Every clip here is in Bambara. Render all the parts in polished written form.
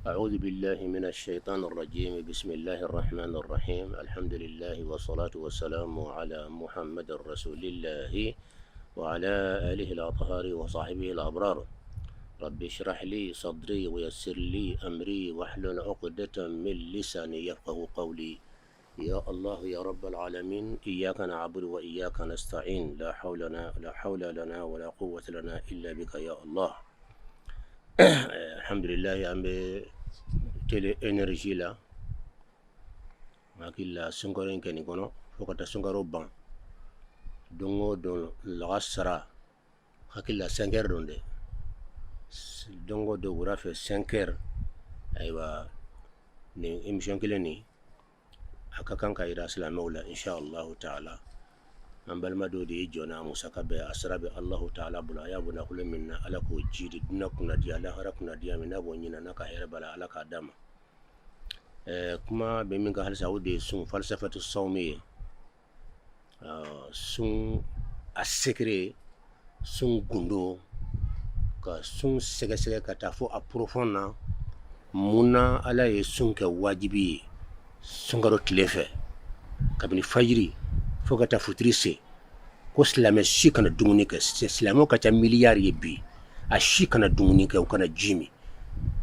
أعوذ بالله من الشيطان الرجيم. بسم الله الرحمن الرحيم. الحمد لله والصلاة والسلام على محمد رسول الله وعلى آله الأطهار وصحبه الأبرار. رب اشرح لي صدري ويسر لي أمري واحلل عقدة من لساني يفقه قولي. يا الله يا رب العالمين، إياك نعبد وإياك نستعين، لا حول لنا ولا قوة لنا إلا بك يا الله. الحمد لله يا أمي تيلي إنرجي لا makilla sunkarin keni kono fokata sunkaro ban dongo don lagasara hakilla 5 heures donde dongo do wura fe 5 heures aywa ni émission kileni akakan ka ira islamawla inshallah taala ambalma do de jona musaka be asrabe allah taala bula ya buna kullu minna ala ko jidi duna kuna dia la harakuna dia mina bonyina naka hera bala ala ka dama kuma be min ga hal saudi sun falsafatu sawmi sun asekre sun gundo ka sun sega ka tafo aprofona muna ala ye sun ka wajibi sun garo tilefe kabini fajiri foka ta futrise ko silame shi kana dumuni ka silamo ka ta miliyar yebi a shi kana dumuni ka kana jimi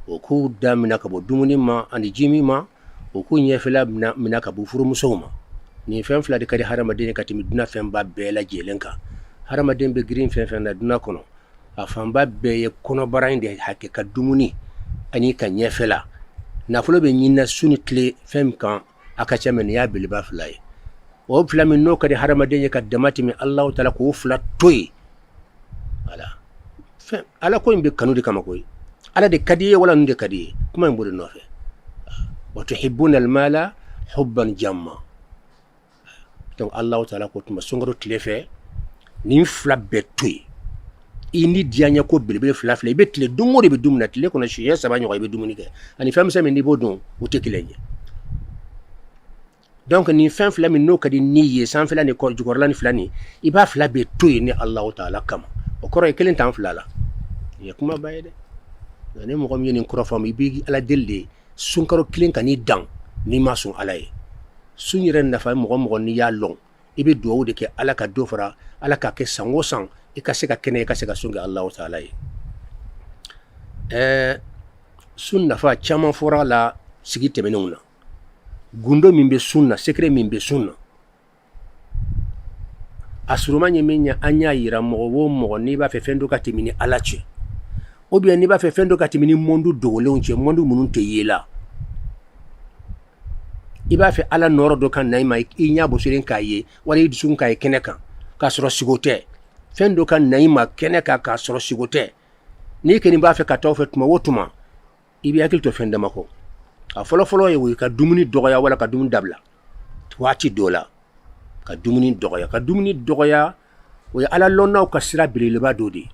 o ko damina ka bo dumuni ma ani jimi ma o ko nyefela mina ka bu furu musoma ni fen fla de kadi harama de ka timi duna fen ba bela jelenka harama de be green fen na duna kono a fan ba be ye kono barande hakke ka dumuni ani ka nyefela na fulo be nyina suni tle fen kan aka chamen ya bilba flay o fla min no kadi harama de ka damati mi allah taala ko fla toy ala fen ala ko imbe kanudi kama koy ala de kadi wala nde kadi kuma mburi no fe وتحبون المال حبا جما. donc allah taala ko tuma songaro tlefe ni fla betui ini dianya ko belbele fla be tle dungo be dumna tle ko na shiya sabanyo be dumuni ke ani fam sa men ni bodon utekilenye donc ni fam fla min no kadi niye san fla ni ko jugorla ni fla ni iba fla betui ni allah taala kama o koro e kelen tan fla la ya kuma bayde ne mo kom yeni ko fam ibi ala delde sunkaro kilin kan ni dan ni ma sun ala ye sun yɛrɛ nafa mɔgɔ ni y'a lɔn i bɛ duwawu de kɛ ala ka dɔ fara ala ka kɛ san o san i ka se ka kɛnɛ i ka se ka sun kɛ Allahu taala ye sun nafa caman fɔra la sigi tɛmɛnenw na gundo min bɛ sun na secret min bɛ sun na a suruma ɲɛ min ɲɛ an y'a yira mɔgɔ o mɔgɔ n'i b'a fɛ fɛn dɔ ka tɛmɛ ni ala cɛ ou bien n'i b'a fɛ fɛn dɔ ka tɛmɛ ni monde dogolenw cɛ monde minnu tɛ ye la i b'a fɛ ala nɔrɔ dɔ kan na i ma i ɲa bosilen k'a ye wala i dusukun k'a ye kɛnɛ kan k'a sɔrɔ sigo tɛ fɛn dɔ ka na i ma kɛnɛ kan k'a sɔrɔ sigo tɛ n'i kɔni b'a fɛ ka taa o fɛ tuma o tuma i bɛ hakili to fɛn dama kɔ a fɔlɔ-fɔlɔ ye o ye ka dumuni dɔgɔya wala ka dumuni dabila waati dɔ la ka dumuni dɔgɔya o ye ala lɔnnaw ka sira belebeleba dɔ de ye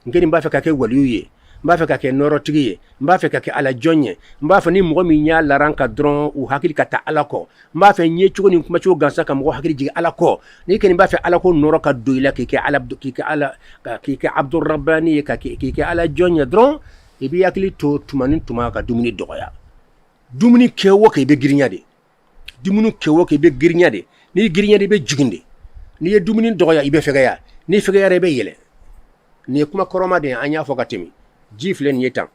nkeni n b'a fɛ ka kɛ waliyu ye n b'a fɛ ka kɛ nɔrɔtigi ye n b'a fɛ ka kɛ ala jɔn ye n b'a fɛ ni mɔgɔ min y'a laran ka dɔrɔn u hakili ka taa ala kɔ n b'a fɛ n ye cogo ni kuma cogo gansan ka mɔgɔ hakili jigin ala kɔ ni kɔni b'a fɛ ala ko nɔrɔ ka don i la k'i kɛ abdurrabbani ye k'i kɛ ala jɔn ye dɔrɔn i b'i hakili to tuma ni tuma ka dumuni dɔgɔya dumuni kɛ o kɛ i bɛ girinya de dumuni kɛ o kɛ i bɛ girinya de n'i girinya de i bɛ jigin de n'i ye dumuni dɔgɔya i bɛ fɛgɛya n'i fɛgɛyara i bɛ yɛlɛ ni kuma kɔrɔma de an y'a fɔ ka tɛmɛ ji filɛ nin ye tan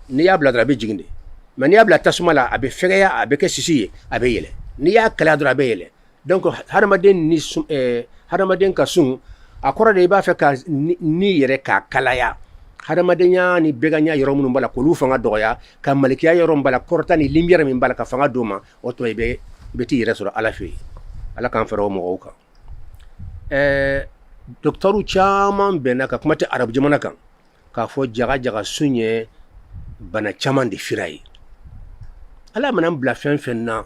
n'i y'a bila dɔrɔn a bɛ jigin de mais n'i y'a bila tasuma la a bɛ fɛgɛya a bɛ kɛ sisi ye a bɛ yɛlɛ n'i y'a kalaya dɔrɔn a bɛ yɛlɛ donc hadamaden ka sun a kɔrɔ de i b'a fɛ ka ni yɛrɛ k'a kalaya hadamadenya ni bɛganya yɔrɔ minnu b'a la k'olu fanga dɔgɔya ka malikiya yɔrɔ min b'a la kɔrɔta ni lumière min b'a la ka fanga d'o ma o tuma i bɛ t'i yɛrɛ sɔrɔ ala fɛ yen ala k'an fara o mɔgɔw kan docteur caman bɛnna ka kuma tɛ arabu jamana kan k'a fɔ jaga sun ye bana caman de fira ye ala mana bila fɛn fɛn na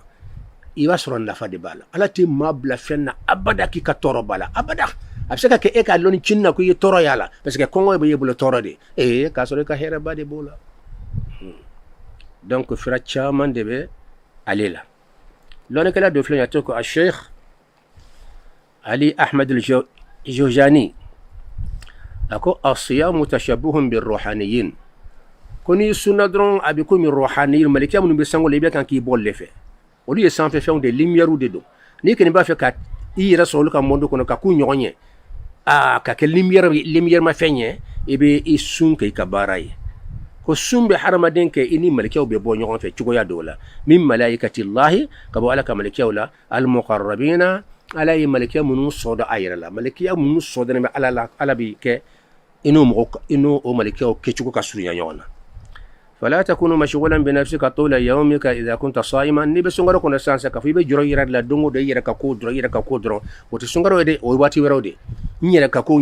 i b'a sɔrɔ nafa de b'a la ala tɛ maa bila fɛn na abada k'i ka tɔɔrɔ b'a la abada a bɛ se ka kɛ e k'a lɔnni cini na ko i ye tɔɔrɔ y'a la parce que kɔngɔ bɛ e bolo tɔɔrɔ de k'a sɔrɔ i ka hɛrɛba de b'o la donc fira caman de bɛ ale la lɔnnikɛla dɔ filɛ nin ye a tɔgɔ ko a sheikh ali ahmed الجوجاني أكو الصيام تشبه بالروحانيين koni sunna dron abi ko mi rohani malikiya mun be sango le be kan ki bolle fe o li sans fe de lumière ou de do ni ken ba fe ka i rasul ka mondo kono ka ku nyogonye ka ke lumière ma fenye e be i sun ke ka baray ko sumbe harama denke ini malikiya be bo nyogon fe cigo ya dola min malaikati allah ka bo alaka malikiya la al muqarrabina ala malikiya mun soda ayra malikiya mun soda ne ala bi ke ino o malikiya ke cigo ka sunya nyona فلا تكون مشغولا بنفسك طول يومك اذا كنت صائما ني بسونغرو كون سانسا كفي بجرو يراد لا دونغو دي يركا كودرو وتسونغرو دي او واتي ورودي نيركا كو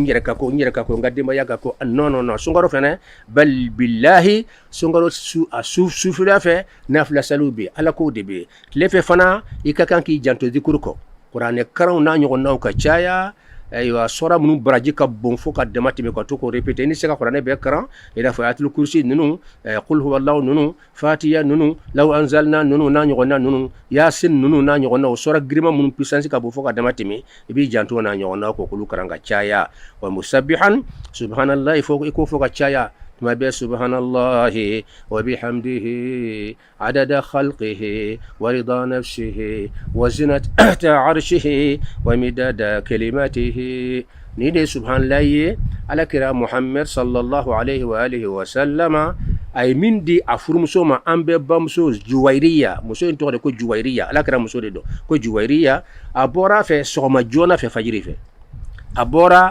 غادي ما ياكا كو نو سونغرو فنا بل بالله سونغرو سو فلا في نافلا سلوبي على كو دي بي لفي فنا يكا كي جانتو ديكوركو قران كارو نانيو ناو كاچايا aywa sora munu baraji ka bon fo ka demati be ko to ko répéter ni seka qur'an be karan ila fayatul kursi nunu qul huwallahu nunu fatiha nunu law anzalna nunu na nyogona nunu yasin nunu na nyogona sora grima munu puissance ka bon fo ka demati mi bi janto na nyogona ko kulu karanga chaya wa musabbihan subhanallahi fo ka chaya ما بي سبحان الله وبحمده عدد خلقه ورضا نفسه وزنة عرشه ومداد كلماته نيدي سبحان الله على كرام محمد صلى الله عليه وآله وسلم أي من دي أفرمسو ما أمبي بامسو جويرية مسو انتو كو جويرية على كرام مسو دي دو كو جويرية أبورا في سوما جونا في فجري في أبورا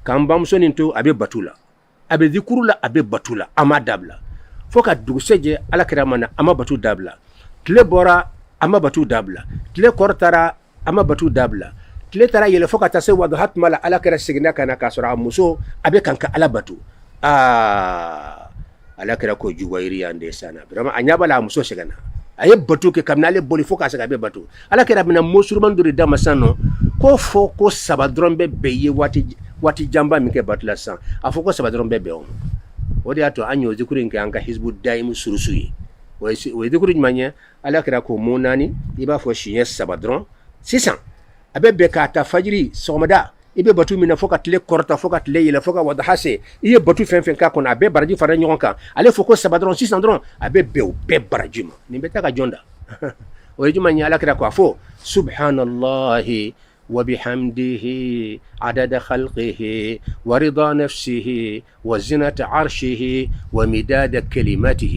كام بامسو ننتو أبي بطولة abe zikurula abe batula ama dabla foka duguseje ala kiramana ama batu dabla tle bora ama batu dabla tle kortara ama batu dabla tle tara yele foka tase wadu hatmala ala kira signa kana kasura muso abe kanka ala batu ala kira ko juwairi ande sana brama anyaba la muso sigana aye batu ke kamnale boli foka saga be batu ala kira bina musurman duri dama sano ko fo ko sabadrombe beye wati jamba mike batla san afoko sabadron bebe on odi ato anyo zikuri nke anka hizbu daimu surusui we zikuri manya ala kira ko monani iba fo shiye sabadron 600 abebe ka ta fajiri somada ibe batu mina foka tle korta foka tle yele foka wada hase iye batu fen ka kona abe baraji fara nyonka ale foko sabadron 600 dron abebe o be barajima nimbeta ka jonda o yjuma ala kira ko afo subhanallahi وبحمده عدد خلقه ورضا نفسه وزنة عرشه ومداد كلماته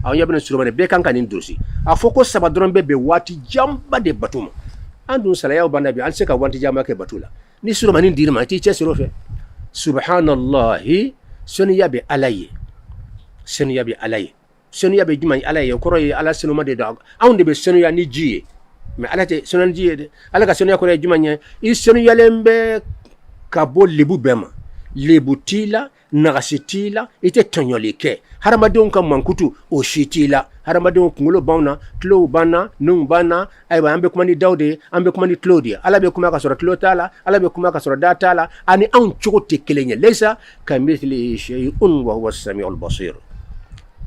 أو يبنى سلمان بيكان كان يندوسي أفوكو سبادرون بواتي جامبا دي باتوما عندون سلايا وبنبي أنسك وانتي جامبا كي باتولا ني سلمان دير ما تيجي سلوفه سبحان الله سنيا بألاي سنيا بجمع ألاي وكروي على سلمان دي داغ أون دي بسنيا نيجي mais ala te sonan jiede ala ka sonya ko re jumanye i sonu yalembe ka bo lebu bema lebu tila nagasitila ite tonyolike haramadon kam mankutu o shitila haramadon kungulo bauna tlo bana nung bana ay ba ambe kuma ni daude ambe kuma ni claudia ala be kuma ka sura clotala ala be kuma ka sura datala ani an chogote kelenye lesa kamithli shay'un wa huwa as-sami'ul basir.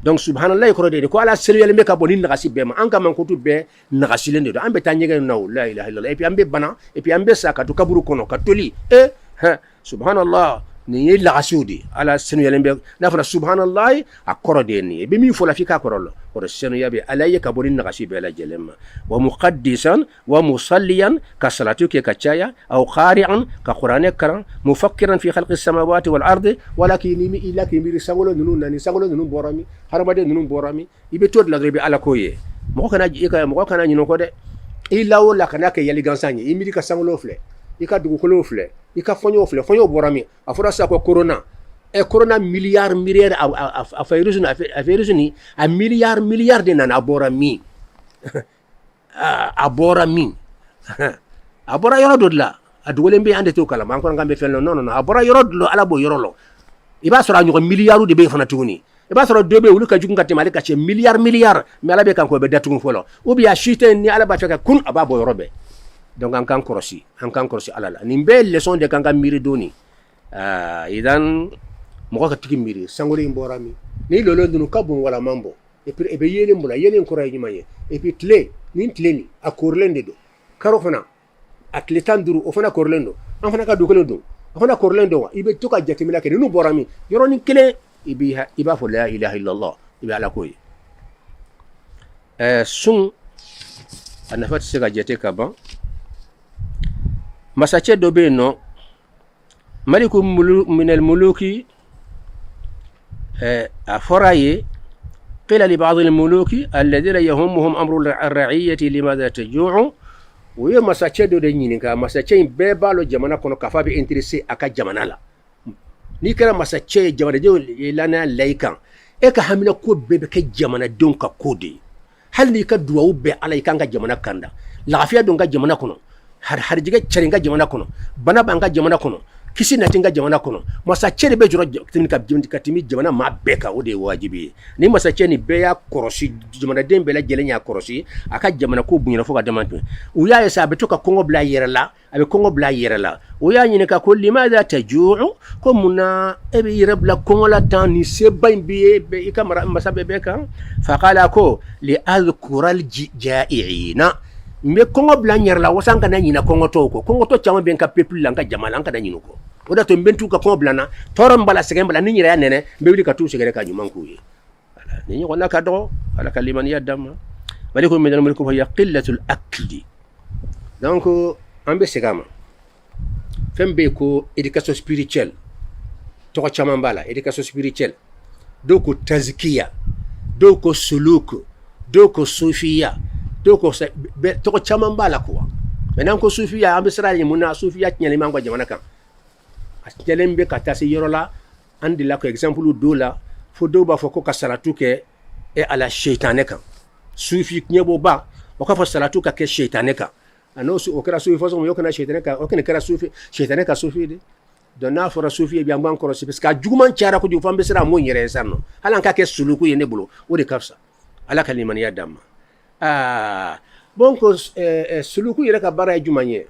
Donc subhanallah ko de ko ala selu yale meka bonin nagasi bema an ka man ko to be nagasi lende do ambe tanyege no la ilaha illallah et puis ambe bana et puis ambe saka to kaburu kono katoli subhanallah ni yella gasudi ala selu yale mbe na fara subhanallah akoro de ni be mi fo la fika korolo ko selu yabe alaye ka bonin nagasi be la jelema wa muqaddisan wa musalliyan ka salatu ke kachaya aw qari'an ka qur'ane karan mufakkiran fi khalqis samawati wal ardi walakin mi ila ki mi sangolo nunu borami harabade nunu borami ibe tod la rebe ala koye mo kana nyino ko de ila wala kana ke yali gansanye imidi ka sangolo fle ika dugu kolo fle ika fonyo borami afura sa ko corona milliard a virus ni a milliard de nan aborami abora yoro dodla adugole mbe ande to kala man ko ngambe fel non abora yoro dodlo ala bo yoro lo iba sura nyo milliardu de be fana tuni iba sura dobe wulu ka jugun katima ka che milliard mais ala be kan ko be datu folo ubi ya shite ni ala ba feka kun aba bo yoro be donc an kan korosi alala ni be leçon de kanga miri doni idan mo ko tiki miri sangole mborami ni lolo ndunu kabun wala mambo et puis e be yele mbula yele ko ray nyumaye et puis tle ni a korlende do karo fana atletan duru o fana korlendo an fana ka dukelo do fana korlendo ibe to ka jatimila ke nu borami yoro ni kele iba fo la ilaha illallah i bɛ ala ko ye sun a nafa tɛ se ka jate ka ban masakɛ dɔ bɛ yen nɔ maliku minal muluki a fɔra a ye قيل لبعض الملوك الذين يهمهم أمر الرعية لماذا تجوع ويا مساكين دو دنينكا مساكين بيبالو جمانا كونو كفا بي انتريسي أكا جمانا لا نيكرا مساكين جمانا دو لنا لايكا إيكا حملا كو بيبكي جمانا دونكا كودي هل نيكا دواو بي على يكا جمانا كاندا لغافيا دونكا جمانا كونو harjige charinga jamana kono bana banga jamana kono kisi natinga jamana kono masakeni be juro katimi jamana ma beka o de wajibi ni masakeni be ya korosi jamana dembe la jelenya korosi aka jamana ko bunyana fo ka damantu u ya yesa be to ka kongo bla yerala abe kongo bla yerala o ya nyine ka ko limadha tajuu ko muna ebe yirebla kongo la tan ni se baimbi be ikamara masabe beka faqala ko li adhkura al jai'ina me kongo bla yerala wasanga na nyina kongo to chama ben ka peuple la ka jamana ka da nyino ko oda to mbentu ka kongo blana torom bala segen bala ni nyira ya nene mbewli ka tu segere ka nyuman ko yi ala ni ko na ka do ala kaliman ya dama malikum min al-mulku hiya qillatul akli donc ambe segama fembe ko éducation spirituelle to ko chama bala éducation spirituelle do ko tazkiya do ko suluk do ko sufiya do ko to ko chama bala ko maintenant ko sufiya ambe sara ni muna sufiya nyali mango jamana kan jelembe katasi yorola andi la ko exemple do la fo do ba fo ko kasaratu ke e ala shaytané kan sufi nyebo ba o ka fo salatu ka ke shaytané kan ano su o kara sufi fo so yo kana shaytané ka o kana kara sufi shaytané ka sufi de do na fo sufi bi amban ko parce que juguman tiara ko du fambe sera mo nyere sanno halan ka ke suluku yene bulo o de kafsa ala kaliman ya damma bon ko suluku yere ka bara jumanye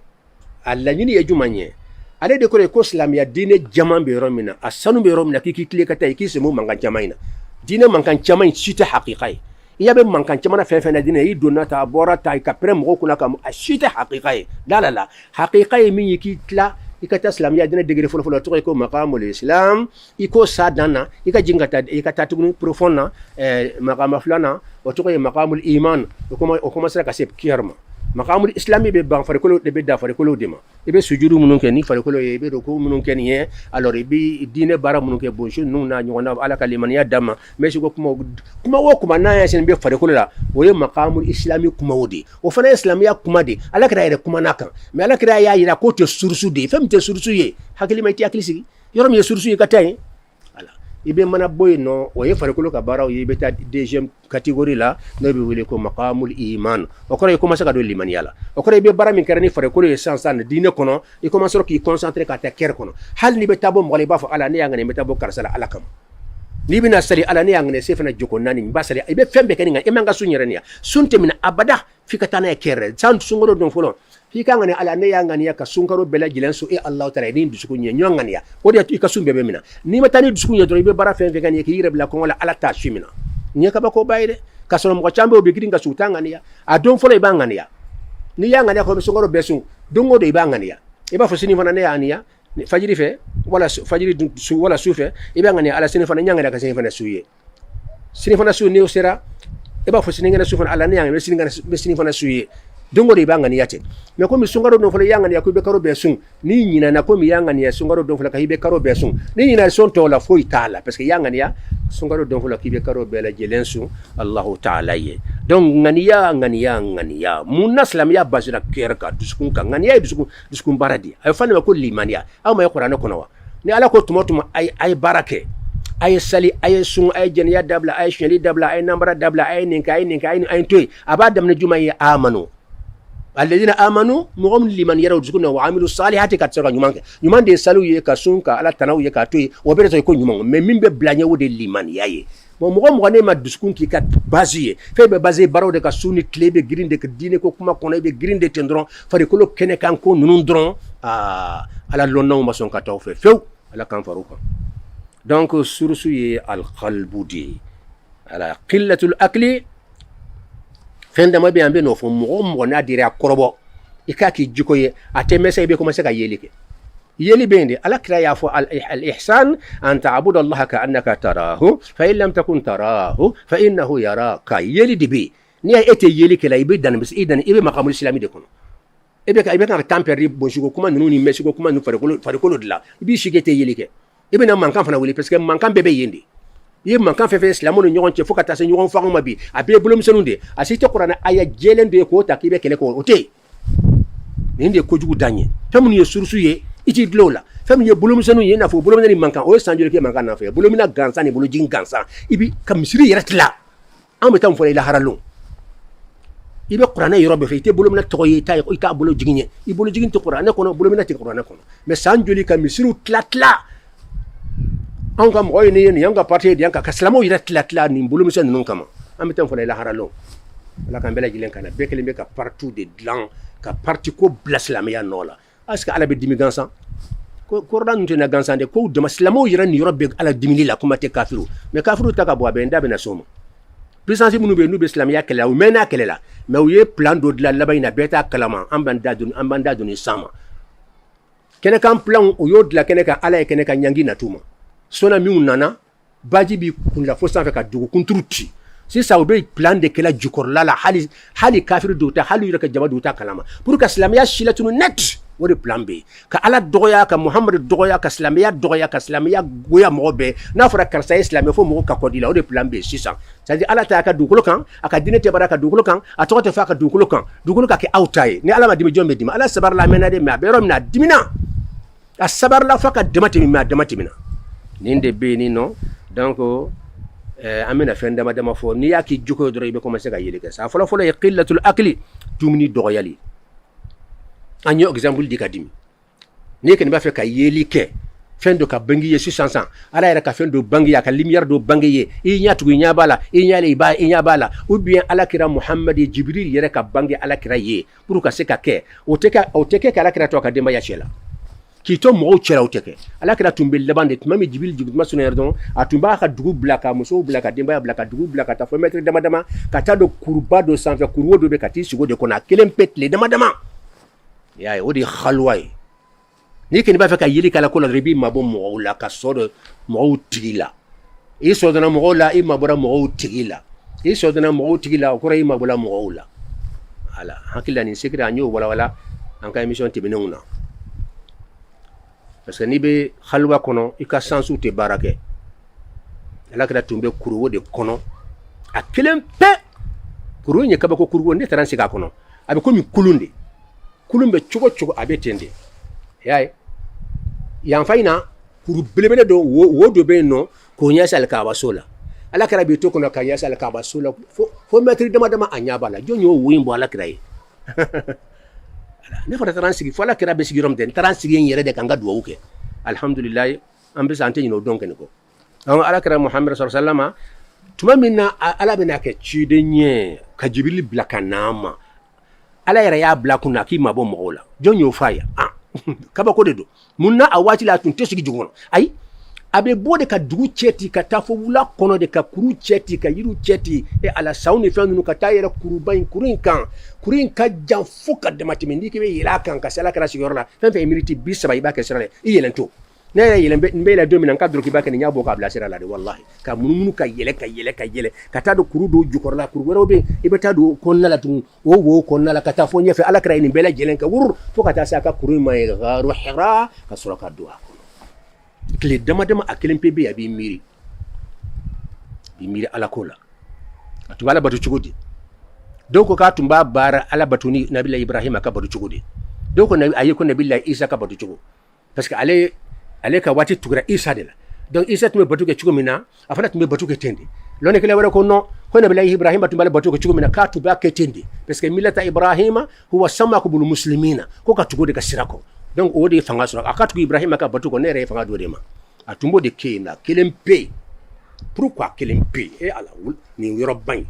alla nyini ye jumanye ale de ko islamia dine jaman be romina asanu be romina kiki kile kata ki se mo mankan jamaina dine mankan jamain sita haqiqai iya be mankan jamana fe na dine yi donata bora ta ka pre mo kuna ka sita haqiqai la haqiqai min yiki tla ikata islamia dine degere folo to ko maqamul islam iko sadana ika jingata ikata tugunu profonna maqama fulana o to ko maqamul iman o kuma sera ka se kiyarma maqamul islami be ban farikolo de be da farikolo de ma ibe sujudu munun ke ni farikolo ye be do ko munun ke ni alors ibi dine bara munun ke bonjour nun na nyona ala kalimaniya dama mais ko kuma na ya sen be farikolo la o ye maqamul islami kuma wodi o fana islamiya kuma de ala kira ire kuma nakan mais ala kira ya yira ko te sursu de fem te sursu ye hakili mai ti akilisi yorom ye sursu ye katay ibe mana boy no o ye farikolo ka bara o ye beta deuxième catégorie la no be wele ko maqamul iman o ko e commencer ka do limaniya la o ko be bara min karani farikolo ye sansan dine kono e commencer ki concentrer ka ta ker kono hal ni beta bo mo ba fo ala ne yangane beta bo karsala ala kam ni bina sali ala ne yangane se fana joko nani ba sali ibe fembe keninga e manga sunyere niya sunte min abada fikatana e ker san sungoro don folon hikangane ala ne yangani ya kasunkaro bela jilenso e Allah taala ni dusukunye nyongani ya wodi ikasumbe be mina ni matani dusukunye do be bara fen vegani ke yire bla ko wala ala ta shimina ni ka bako bayde kasoro mo chambe obe gidinga sutangani ya adon folo ibangani ya ni yangani ko be sungaro besu dongo do ibangani ya iba fo sini fana ne yani ya fajiri fe wala fajiri su wala sufe ibangani ala sini fana nyangani ka sini fana suye sini fana su ne osera iba fo sini ngana sufana ala ne yangani sini fana suye dongo de bangani yate me ko mi sungaro don fole yangani yakube karo besun ni nyina na ko mi yangani ya sungaro don fole ka hibe karo besun ni nyina son to la foi tala parce que yangani ya sungaro don fole kibe karo bela jelensu Allah taala ye donc ngania munna islam ya bazira kerka duskun kan ngania duskun baradi ay fanne ko limaniya aw may qur'an ko nawa ni ala ko tumotuma ay barake ay sali ay sun ay jeniya dabla ay sheli dabla ay nambara dabla ay ninka ay toy abadam na juma ya amanu alladhina amanu mu'min liman yaraw zukuna wa amilu salihati katsara nyuman de salu ye kasunka ala tanaw ye katoy wo bere to ko nyuman mais mimbe blanye wo de liman yaye mo ne ma duskun ki kat baziye febe bazé baraw de ka suni klebe grinde ke dine ko kuma kono be grinde tendron fari ko kene kan ko nunun dron ala lonna ma son kataw fe few ala kan faruka donc sursu ye al qalbudi ala qillatul akli fenda ma be ambe no fo mo na dire akorobo ikaki jikoye atemesa ibe commencer ka yelike yeli bende ala kira ya fo al ihsan an ta'budu Allah ka annaka tarahu fa in lam takun tarahu fa innahu yaraka yeli dibi ni ya ete yeli kala ibe dan bis idan ibe makamul islami de kono ibe ka tamperi bonjugo kuma nunu ni mesigo kuma nu farikolo dila ibi shigete yeli ke ibe na mankan fana wuli parce que mankan bebe yendi ye mankan fe islamu no nyon che fo kata se nyon fa ma bi abe bulum senunde asite qur'ana aya jelende ko takibe kele ko ote ninde ko jugu danye tamun ye sursu ye iti glola fam ye bulum senu ye na fo bulum ni mankan o sanjure ke mankan na fe bulum na gansa ni bulu jin gansa ibi kam siri yeratla am tam fo ila haralo ibe qur'ana yoro be fe te bulum na to ye tay ko ita bulu jiginye i bulu jigin to qur'ana kono bulum na te qur'ana kono mais sanjuli kam siru tlatla an kam o ne yen yanga parti de yanka kaslamo yeratla ni bulum senu non kama am tam fo ila haralo la kan bela jilen kana be kele be ka partout de blanc ka parti ko blaslamia nola aska ala be dimi gansan ko kordan ntena gansan de ko de maslamo yira ni yorbe ala dimi la kuma te kafiru mais kafiru taka bo be ndabe na soma puissance munu be nube islamia kala o mena kala mais o ye plan do de la labayna beta kalama ambanda duni sama kene kan plan o yod la kene kan ala kene kan nyangi na tuma sona mi unana baji bi kun la fosa ka dugu kuntruti si ça obe plan de kala jukor la hali kafiru do ta hali yira ka jama do ta kalama pour que islamia shilatunu net wori plan B ka ala dogoya ka muhammad dogoya ka islamia goya mobe na fara karsa islamia fo mo ka kodila wori plan B 600 c'est à dire ala ta ka dukulo kan aka dinete baraka dukulo kan atoko te fa ka dukulo kan dukulo ka ke outai ni ala ma dimi jombe dima ala sabar la menade ma be romna dimina a sabar la fa ka demati mina ninde be ni no donc amena fen dama fo ni yaki juko doro be commencer ka yele ka sa folo ye qillatul akli tumni dogoyali anyo exemple di kadimi ni ken ba fe ka yeli ke fen do ka bangi ye 600 ala era ka fen do bangi ya ka lumière do bangi ye i nyatu nya bala i nyale ba i nya bala ou bien ala kira muhammad jibril yere ka bangi ala kira ye pour ka se ka ke o teke ka ala kira to ka demba ya chela kito mo chela o teke ala kira tumbe lebande mami jibril jigutma suner don atumba ka dugu blaka muso blaka demba ya blaka dugu blaka ta fo metre dama ka ta do kurba do sanfa kurwo do be ka ti sigo de kona kelen petle dama ya odi khalway ni ken ba fa ka yeli kala ko la rebi mabo mo la ka sodo mo tigila e sodo na mo la e mabora mo tigila e sodo na mo tigila ko re mabola mo la ala hakila ni sekira nyo wala an ka emission tibinuna parce que ni be khalwa kono i ka sansu te barake ala kada tumbe kuruwo de kono a kelen pe kuruwo nye kaba ko kuruwo ne taransi ka kono abe ko mi kulumbe chugo abetende yaay yan fayna kuru belebele do wo do be no ko nyasa al kaaba sola ala kara be to ko no ka nyasa al kaaba sola fo metri dama anya bala jonyo wimbo ala kray ala ne fata transigi fo ala kara be sigirom den transigi yere de kanga do wuke alhamdulillah ambe sante no donc ne ko ala kara muhammad sallallahu alaihi wasallam tuma minna ala be na ke chide nye ka jibril blakanama ala yara ya blakuna ki mabo mogola jonyo faya kaba ko dedo munna awati la tun tesigi jugono ay abe bode ka dugu cheti ka tafo wula kono de ka kuru cheti ka yiru cheti e ala sauni fenu ka tayera kuru bain kurin ka jan fuka de matimindi ke yela kan ka sala kala sigorla fen fe emiriti bisaba iba ke sirale yelento ne yelembe mbela 2000 kadro ki bakene nyabo ka bla sirala de wallahi ka mununu ka yele ka tado kuru do jukorla kuru werobe ibe tado konnala tun wo konnala ka tafo nyefe ala kra ni mbela jelen ka wur fo ka ta saka kuru may garu hira ka suraka du'a kle dama akelen pebe ya bi miri ala kola atubala batu chugudi doko ka tumba bara ala batuni nabila ibrahim ka batu chugudi doko nabi ayiko nabila isa ka batu chugu parce que ale ka wati tugra isa de la donc isa tume batu ke chugu mina afana tume batu ke tende lone kele wala ko no ko nabila ibrahim tumbala batu ke chugu mina ka tuba ke tende parce que millata ibrahima huwa samakum muslimina ko ka chugudi ka sirako donc o de fanga sura akatu ibrahim ka batu ko nere fanga do de ma atumbo de kena kelempe pourquoi kelempe e ala wul ni yoroban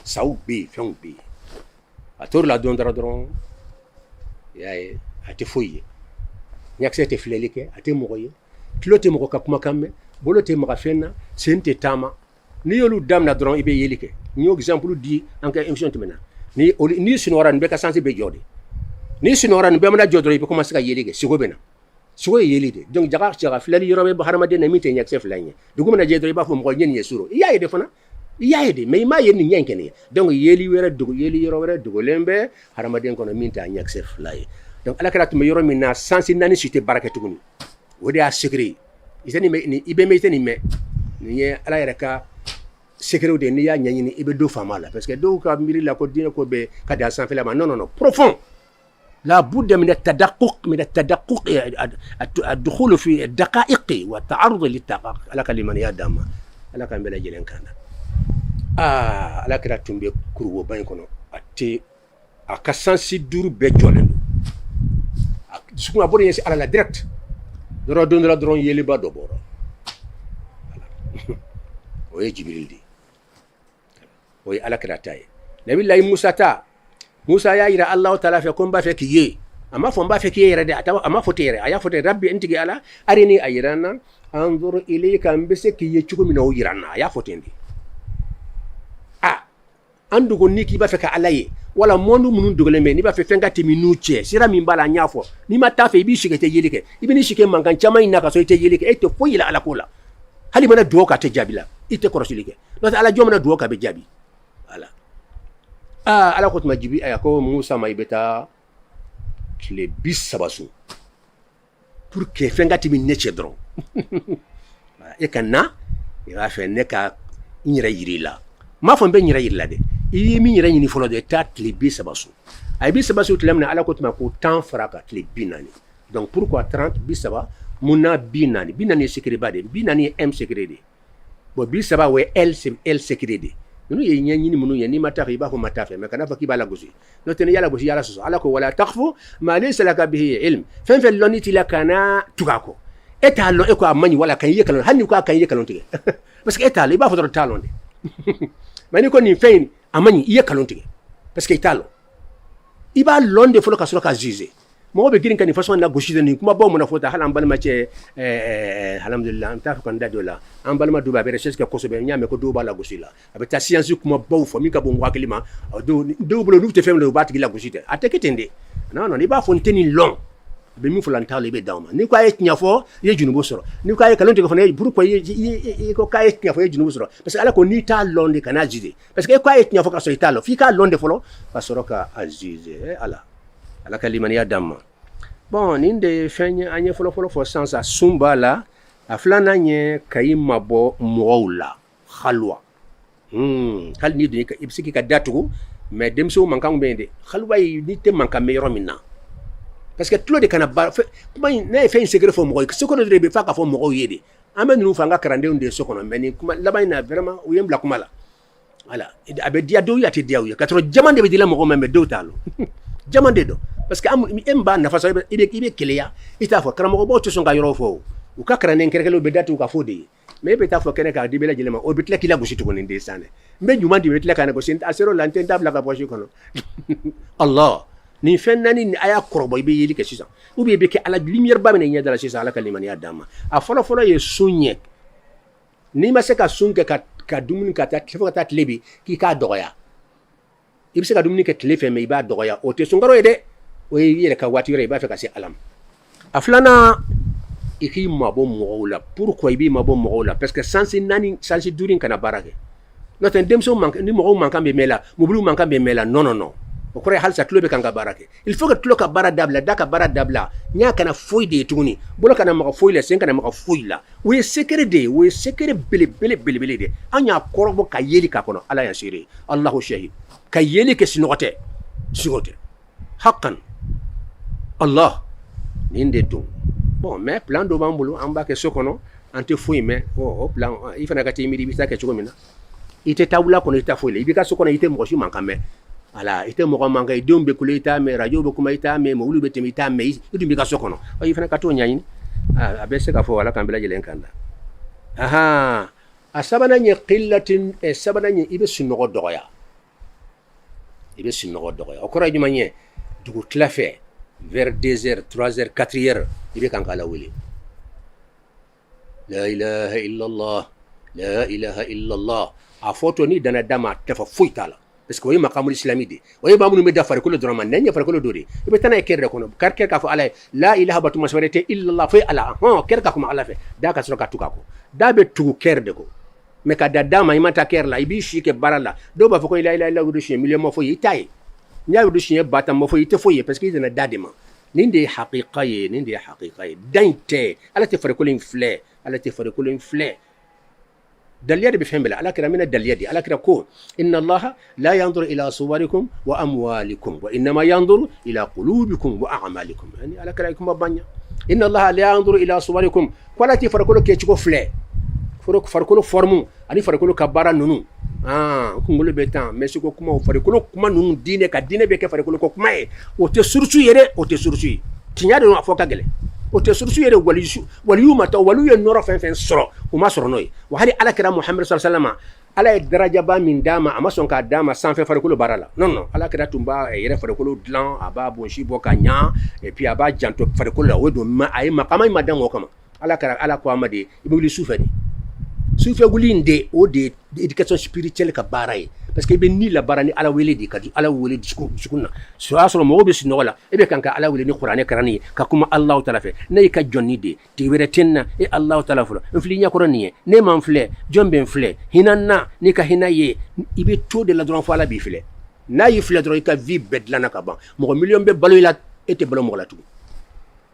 saw be fon be ator la don dron yae ate foye nyak sete flelike ate mogoye tlote moko ka kuma kamme bolote maka fenna sente tama ni yolu damna dron ibe yelike ni exemple di en ka émission timena ni sinoran be ka sansi be jode ni sinoran be mana jodro ibe commencer ka yelike sigo bena so yeli de donc jaga jaga filali yorobe ba harama de na mite nyak se filanye duguma na jedro ba fo mo nyen yesuro iya de fana iya de mais ma yen nyen kene donc yeli wera dugu yeli yoro wera dugu lembe harama de kono minta nyak se filaye donc ala kala tuma yoro minna sansi nani cité barakatu ni wodi a secret isani me ni ibe me tani me ni ala yara ka secret de ni ya nyanyini ibe do famala parce que do ka miri la ko dina ko be kada san fela non non non profond لا بد من التدقق الدخول في الدقائق والتعرض للدقائق على كلمة يا داما على كلمة بلا جلين كان على كلا تنبي كرو بين كنا أتي أكسان سيدور بجولن سكون أبوري يسي على لا direct درون يلي بادو بورا وي جبريل دي وي على كلا تاي نبي الله موسى تا Musa ya ira Allah ta'ala fe kon ba fe kiye amma fon ba fe kiye ira de atawa amma fote ira aya fote rabbi entigi ala arini ayirana anzur ilayka mbese kiye chuko mina o yirana aya fote ndi andu ko niki ba fe ka alaye wala mondu munun dogole me ni ba fe fenga timinuche sira min bala nyafo ni mata fe bi shike te yelike ibini shike mangan chama ina ka so te yelike e to foyila ala kola hali mana duoka te jabila ite korosilike no ala jomana duoka be jabi ala ala ko tuma jibi aya ko Musa may beta kile bis sabasu pour que fengati min neche dron e kanna e va fe neka nyira yirila ma fo be nyira yirila de e mi nyira ni folo de ta kile bis sabasu ay bis sabasu tlemna ala ko tuma ko temps fraka kile binani donc pourquoi 30 bis saba muna binani secret bade binani m secret de bo bis saba we l secret de nous y a ni munu ni matafi ba ko matafi mais kana faki bala gosi no tene yala gosi yala so ala ko wala taqfu ma laysa laka bihi ilm fen fel loniti lakana tukako etalo e ko amani wala kan yekalon hanni ko kan yekalon tige parce que etalo ba fodoro talonde mani ko ni fen amani yekalon tige parce que etalo iba londe folo ka sura ka zize mo be girin kan façon na gosi ni kuma bo mo na fota halam balma ce alhamdulillah am ta ko nda dola am balma duba be recherche ko so be nyame ko duba la gosi la abe ta science kuma bo fo mi ka bo ngwa kelima do bolo nu te fem le bat la gosi te ateke tende non ni ba fonteni long be mi fo lantalo be dawma ni ko ay nya fo ye junu bo soro ni ko ay kalonte ko fo ne pour ko ye ko kay nya fo ye junu bo soro parce que ala ko ni ta londe kana jide parce que ko ay nya fo ka so italo fi ka londe folo ka soro ka azize ala kalimani ya damma bon ninde fenye anye folo fo sansa sumba la aflana nye kayima bo moula khalwa hal ni duni ka ibsiki ka datu mais demso mankam bende khalwa ni te mankam me romina parce que tout de kana ba kuma na fe secret fo mo ko ce ko de be fa ka fo mo yede amenu nu fanga karande onde so kono mais ni kuma labayna vraiment uyem la kuma la voilà abe dia do yati dia uya katro jamande be dila mo membe do talo jamande do parce que am emba na faso ibe keleya ita fo karamo bo to songa yoro fo u ka karane kerkelo be datu ka fodi mais be ta fo kene ka dibela jelema o bitle kila gushi to ko ndé sane mbe nyuma di bitle kana ko sin asero lante ndabla ka poche kono Allah ni fennani ni aya korbo ibe yeli ke sisa ou be ke ala lumière ba ne nyada la sisa ala kalimani adama a folo ye sunye ni ma se ka sunke ka dumun ka ta fo ta tlebi ki ka doya ibe se ka dumun ke tlefe me iba doya o te sungaro ede o yele ka watire iba fe ka se alam aflana iki mabo moula pourquoi ibi mabo moula parce que sansi durin kana barake no ten demso man ni mo manka be mela mo bulu manka be mela non o kore halsa klobe kanga barake il faut que tloka baradabla daka baradabla nya kana foide tuni bolo kana maka foile sen kana maka foila we secret bele de anya korbo ka yeli ka kono ala ya sire allah shahid ka yeli ke sinote haqqan allah ninde dum bon mais plan do bambulu amba ke sokono ante fouille mais plan il fana ka timidi bi ta ke chogomina ite tawla kono ita fouille ibi ka sokono ite mo shi mankame ala ite mo manga idombe kuleta me radio be kuma ita me mo ulu be temita me idumbi ka sokono o ifana ka to nyanyini abese ka fo wala kambela jelen kanda aha asabana nye qillatin sabana nye ibe sunogo doya o kora jumanye dugu clafe vers 2h 3h 4h ibe kan kala wuli la ilaha illallah a foto ni dana dama tefa fuitala parce que o ye maqamul islami de o ye maa minnu bɛ da farikolo dɔrɔn ma nɛn ye farikolo dɔ de i bɛ taa n'a ye kɛrɛ de kɔnɔ kɛrɛ k'a fɔ ala ye la ilaha batuma sɛbɛrɛ tɛ illallah fo ala kɛrɛ ka kuma ala fɛ da ka sɔrɔ ka tugu a kɔ da bɛ tugu kɛrɛ de kɔ mais ka da d'a ma i ma taa kɛrɛ la i b'i si kɛ baara la dɔw b'a fɔ ko la ilaha illallah siɲɛ million ma fɔ i t'a ye n'i y'a wudu siɲɛ 1000 ma fɔ i tɛ foyi ye parce que i nana da de ma nin de ye haqiqa ye nin de ye haqiqa ye da in tɛ ala tɛ farikolo in filɛ ala tɛ farikolo in filɛ daliya de bɛ fɛn bɛɛ la ala kira mina daliya de ala kira ko inna allaha la yanzuru ila suwarikum wa amwalikum wa innama yanzuru ila qulubikum wa a'malikum yani ala kira kuma banya inna allaha la yanzuru ila suwarikum ko ala tɛ farikolo kɛ cogo filɛ farikolo formu ani farikolo ka baara ninnu kunkolo bɛ tan mais siko kuma farikolo kuma ninnu diinɛ ka diinɛ bɛ kɛ farikolo ko kuma ye o tɛ surusu ye dɛ o tɛ surusu ye tiɲɛ de don a fɔ ka gɛlɛn o tɛ surusu ye dɛ waliyu ma taa waliyu ye nɔrɔ fɛn fɛn sɔrɔ u ma sɔrɔ n'o ye wa hali ala kira muhamadu sallallahu ala ye darajaba min d'a ma a ma sɔn k'a d'a ma sanfɛ farikolo baara la non ala kira tun b'a yɛrɛ farikolo dilan a b'a bonsi bɔ ka ɲa et puis a b'a janto farikolo la o don a ye maqama in ma dan o kama ala kira ala ko a ma de i bɛ wuli sufɛ de sufɛ wuli in de o de ye éducation spirituelle ka baara ye parce que i bɛ ni labaara ni ala wele de ka di ala wele dusukun na so y'a sɔrɔ mɔgɔw bɛ sunɔgɔ la e bɛ kan ka ala wele ni kuranɛ kalanni ye ka kuma alahu taala fɛ ne y'i ka jɔnni de tigi wɛrɛ tɛ n na e alahu taala fɔlɔ n fili ɲɛkɔrɔ nin ye ne ma n filɛ jɔn bɛ n filɛ hinɛ n na n'i ka hinɛ ye i bɛ to de la dɔrɔn fɔ ala b'i filɛ n'a y'i filɛ dɔrɔn i ka vie bɛɛ dilanna ka ban mɔgɔ miliyɔn bɛ balo i la e tɛ balo mɔgɔ la tugun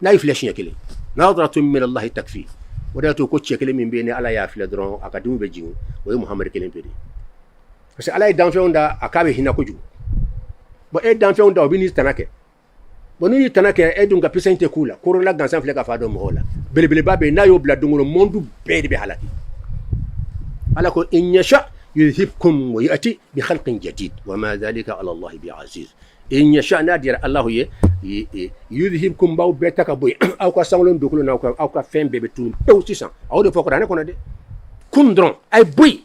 n'a y'i filɛ siɲɛ kelen n'a dɔrɔn to min alahi takfi o de y'a to ko cɛ kelen min bɛ yen ni ala y'a filɛ dɔrɔn a ka denw bɛ jigin o ye muhamadu kelen pe de parce que ala ye danfɛnw da a k'a bɛ hinɛ kojugu bon e danfɛnw da o bɛ n'i tana kɛ bon n'i y'i tana kɛ e dun ka pisɛn tɛ k'u la korona gansan filɛ ka fa dɔn mɔgɔw la belebeleba bɛ yen n'a y'o bila don o don monde bɛɛ de bɛ halaki ala ko in yasha yudhibkum wa ya'ti bi khalqin jadid wa ma dhalika ala allah bi aziz in yasha n'a dira allahu ye yudhibkum b'aw bɛɛ ta ka bɔ yen aw ka sankolon dokolo n'aw ka fɛn bɛɛ bɛ tunun pewu sisan aw de fɔ kuranɛ kɔnɔ dɛ kun dɔrɔn a ye bɔ yen